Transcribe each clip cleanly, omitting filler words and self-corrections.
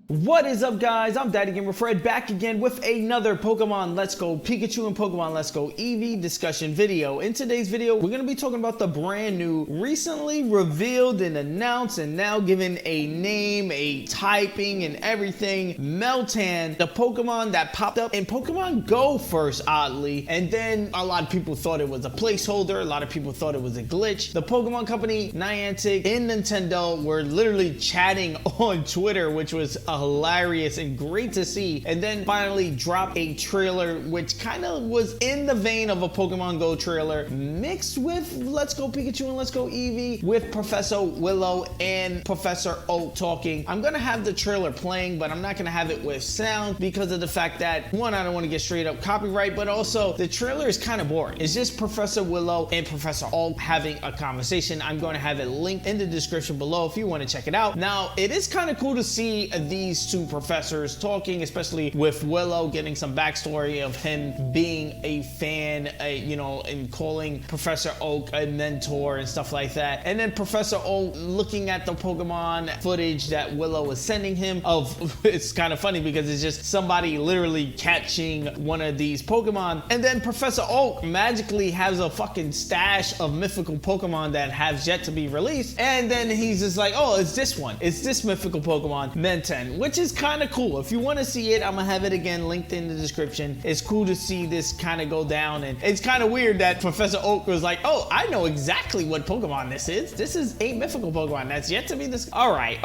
What is up, guys? I'm Daddy Gamer Fred, back again with another Pokemon Let's Go Pikachu and Pokemon Let's Go Eevee discussion video. In today's video, we're going to be talking about the brand new, recently revealed and announced and now given a name, a typing and everything, Meltan, the Pokemon that popped up in Pokemon Go first, oddly, and then a lot of people thought it was a placeholder, a lot of people thought it was a glitch. The Pokemon Company, Niantic, and Nintendo were literally chatting on Twitter, which was hilarious and great to see, and then finally dropped a trailer which kind of was in the vein of a Pokemon Go trailer mixed with Let's Go Pikachu and Let's Go Eevee, with Professor Willow and Professor Oak talking. I'm gonna have the trailer playing, but I'm not gonna have it with sound because of the fact that, one, I don't want to get straight up copyright, but also the trailer is kind of boring. It's just Professor Willow and Professor Oak having a conversation. I'm going to have it linked in the description below if you want to check it out. Now, it is kind of cool to see these two professors talking, especially with Willow getting some backstory of him being a fan, you know, and calling Professor Oak a mentor and stuff like that. And then Professor Oak looking at the Pokemon footage that Willow was sending him of, it's kind of funny because it's just somebody literally catching one of these Pokemon. And then Professor Oak magically has a fucking stash of mythical Pokemon that has yet to be released. And then he's just like, oh, it's this one. It's this mythical Pokemon, Meltan, which is kind of cool. If you want to see it, I'm gonna have it again linked in the description. It's cool to see this kind of go down, and it's kind of weird that Professor Oak was like, oh, I know exactly what Pokemon this is. This is a mythical Pokemon that's yet to be this. All right,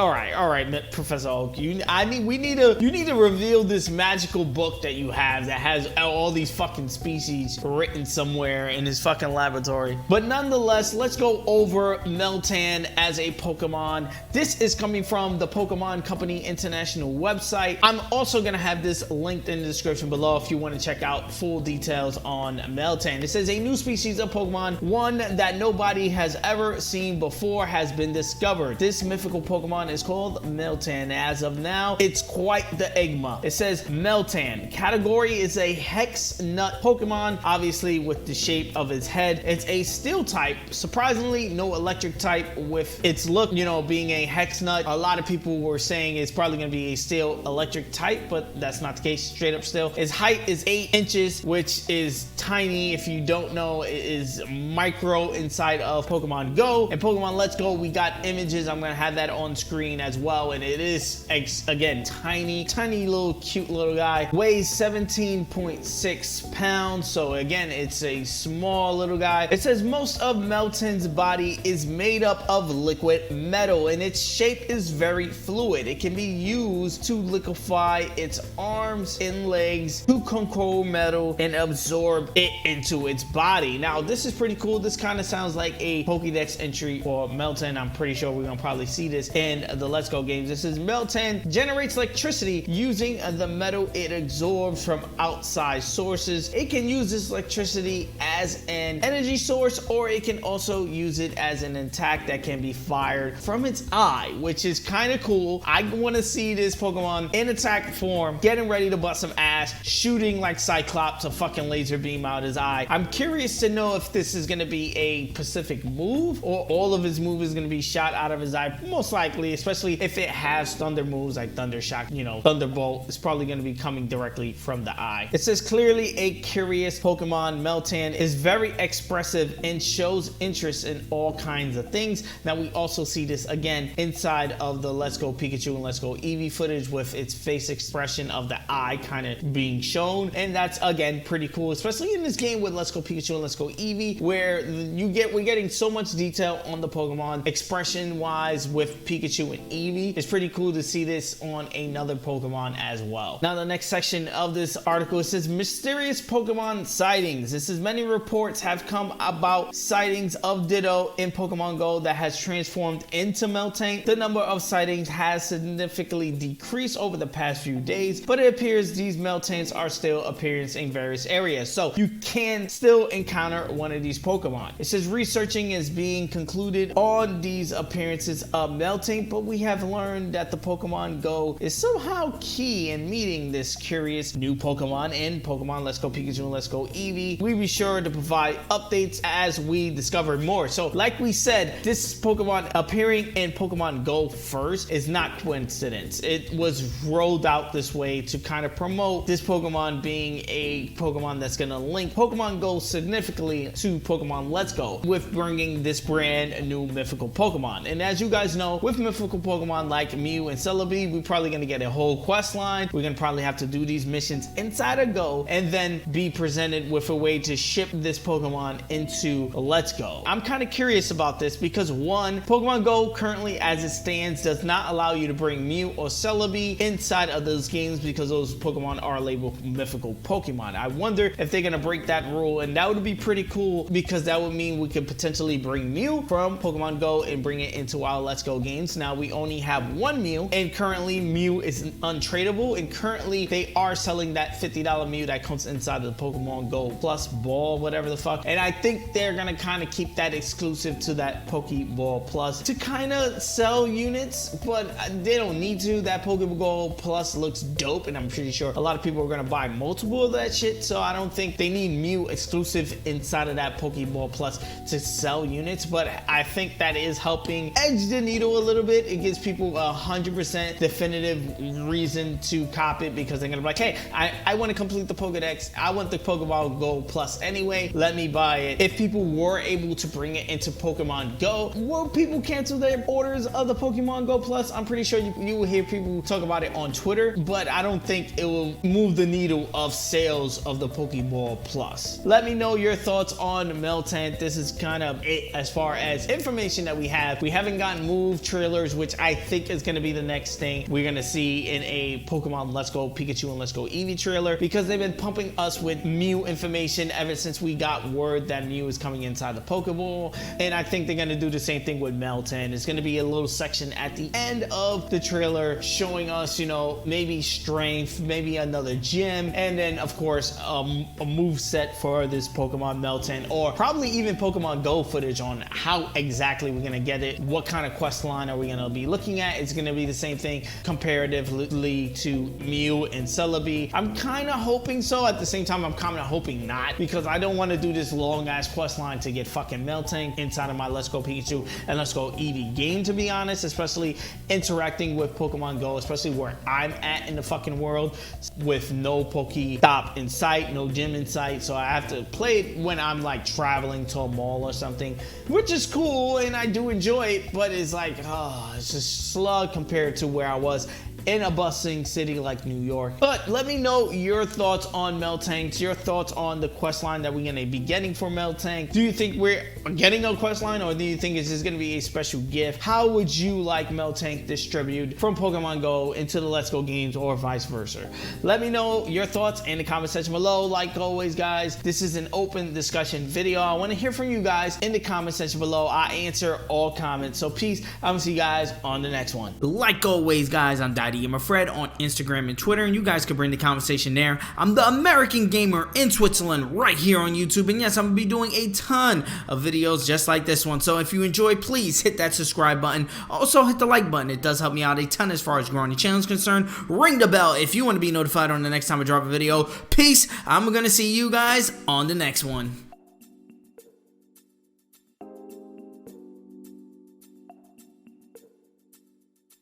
Professor Oak, you need to reveal this magical book that you have that has all these fucking species written somewhere in his fucking laboratory. But nonetheless, let's go over Meltan as a Pokemon. This is coming from the Pokemon Company International website. I'm also gonna have this linked in the description below if you want to check out full details on Meltan. It says a new species of Pokemon, one that nobody has ever seen before, has been discovered. This mythical Pokemon is called Meltan. As of now, it's quite the enigma. It says Meltan. Category is a Hex Nut Pokemon, obviously with the shape of its head. It's a Steel type. Surprisingly, no electric type with its look, you know, being a Hex Nut. A lot of people were saying it's probably gonna be a Steel electric type, but that's not the case. Straight up Steel. Its height is 8 inches, which is tiny. If you don't know, it is micro inside of Pokemon Go. And Pokemon Let's Go, we got images. I'm gonna have that on screen as well, and it is, again, tiny little cute little guy. Weighs 17.6 pounds, so again, it's a small little guy. It says most of Meltan's body is made up of liquid metal, and its shape is very fluid. It can be used to liquefy its arms and legs to control metal and absorb it into its body. Now, this is pretty cool. This kind of sounds like a Pokédex entry for Meltan. I'm pretty sure we're gonna probably see this in the Let's Go games. This is Meltan generates electricity using the metal it absorbs from outside sources. It can use this electricity as an energy source, or it can also use it as an attack that can be fired from its eye, which is kind of cool. I want to see this Pokemon in attack form, getting ready to bust some ass, shooting like Cyclops, a fucking laser beam out his eye. I'm curious to know if this is going to be a specific move, or all of his moves is going to be shot out of his eye. Most likely, especially if it has thunder moves like Thunder Shock, you know, Thunderbolt is probably going to be coming directly from the eye. It says clearly a curious Pokemon. Meltan is very expressive and shows interest in all kinds of things. Now, we also see this again inside of the Let's Go Pikachu and Let's Go Eevee footage with its face expression of the eye kind of being shown, and that's again pretty cool, especially in this game with Let's Go Pikachu and Let's Go Eevee, where we're getting so much detail on the Pokemon expression wise with Pikachu and Eevee. It's pretty cool to see this on another Pokemon as well. Now, the next section of this article, it says mysterious Pokemon sightings. This is many reports have come about sightings of Ditto in Pokemon Go that has transformed into Meltan. The number of sightings has significantly significantly decreased over the past few days, but it appears these Meltans are still appearing in various areas, so you can still encounter one of these Pokemon. It says researching is being concluded on these appearances of Meltan, but we have learned that the Pokemon Go is somehow key in meeting this curious new Pokemon in Pokemon Let's Go Pikachu and Let's Go Eevee. We'll be sure to provide updates as we discover more. So like we said, this Pokemon appearing in Pokemon Go first is not coincidence. It was rolled out this way to kind of promote this Pokemon being a Pokemon that's going to link Pokemon Go significantly to Pokemon Let's Go with bringing this brand new mythical Pokemon. And as you guys know, with mythical Pokemon like Mew and Celebi, we're probably going to get a whole quest line. We're going to probably have to do these missions inside of Go and then be presented with a way to ship this Pokemon into Let's Go. I'm kind of curious about this because one, Pokemon Go currently as it stands does not allow you to bring Mew or Celebi inside of those games because those Pokemon are labeled mythical Pokemon. I wonder if they're going to break that rule, and that would be pretty cool because that would mean we could potentially bring Mew from Pokemon Go and bring it into our Let's Go games. Now we only have one Mew, and currently Mew is untradeable, and currently they are selling that $50 Mew that comes inside of the Pokemon Go Plus Ball, whatever the fuck. And I think they're gonna kind of keep that exclusive to that Pokeball Plus to kind of sell units, but they don't need to. That Pokeball Plus looks dope, and I'm pretty sure a lot of people are gonna buy multiple of that shit, so I don't think they need Mew exclusive inside of that Pokeball Plus to sell units. But I think that is helping edge the needle a little bit. It gives people 100% definitive reason to cop it because they're gonna be like, hey, I want to complete the Pokedex. I want the Pokemon Go Plus anyway. Let me buy it. If people were able to bring it into Pokemon Go, will people cancel their orders of the Pokemon Go Plus? I'm pretty sure you will hear people talk about it on Twitter, but I don't think it will move the needle of sales of the Pokeball Plus. Let me know your thoughts on Meltan. This is kind of it as far as information that we have. We haven't gotten move trailers, which I think is going to be the next thing we're going to see in a Pokemon Let's Go Pikachu and Let's Go Eevee trailer, because they've been pumping us with Mew information ever since we got word that Mew is coming inside the Pokeball. And I think they're going to do the same thing with Meltan. It's going to be a little section at the end of the trailer showing us, you know, maybe strength, maybe another gym, and then of course a move set for this Pokemon Meltan, or probably even Pokemon Go footage on how exactly we're going to get it. What kind of quest line are we going to be looking at? It's going to be the same thing comparatively to Mew and Celebi. I'm kind of hoping so. At the same time, I'm kind of hoping not, because I don't want to do this long ass quest line to get fucking Meltan inside of my Let's Go Pikachu and Let's Go Eevee game, to be honest, especially interacting with Pokemon Go, especially where I'm at in the fucking world with no Pokestop in sight, no gym in sight. So I have to play it when I'm like traveling to a mall or something, which is cool and I do enjoy it, but it's like, oh, it's just slug compared to where I was in a bustling city like New York. But let me know your thoughts on Meltan, your thoughts on the quest line that we're gonna be getting for Meltan. Do you think we're getting a quest line, or do you think it's just gonna be a special gift? How would you like Meltan distributed from Pokemon Go into the Let's Go games, or vice versa? Let me know your thoughts in the comment section below. Like always, guys, this is an open discussion video. I want to hear from you guys in the comment section below. I answer all comments. So peace. I'm gonna see you guys on the next one. Like always, guys, I'm Fred on Instagram and Twitter, and you guys can bring the conversation there. I'm the American Gamer in Switzerland right here on YouTube, and yes, I'm gonna be doing a ton of videos just like this one. So if you enjoy, please hit that subscribe button. Also hit the like button. It does help me out a ton as far as growing the channel is concerned. Ring the bell if you want to be notified on the next time I drop a video. Peace. I'm gonna see you guys on the next one.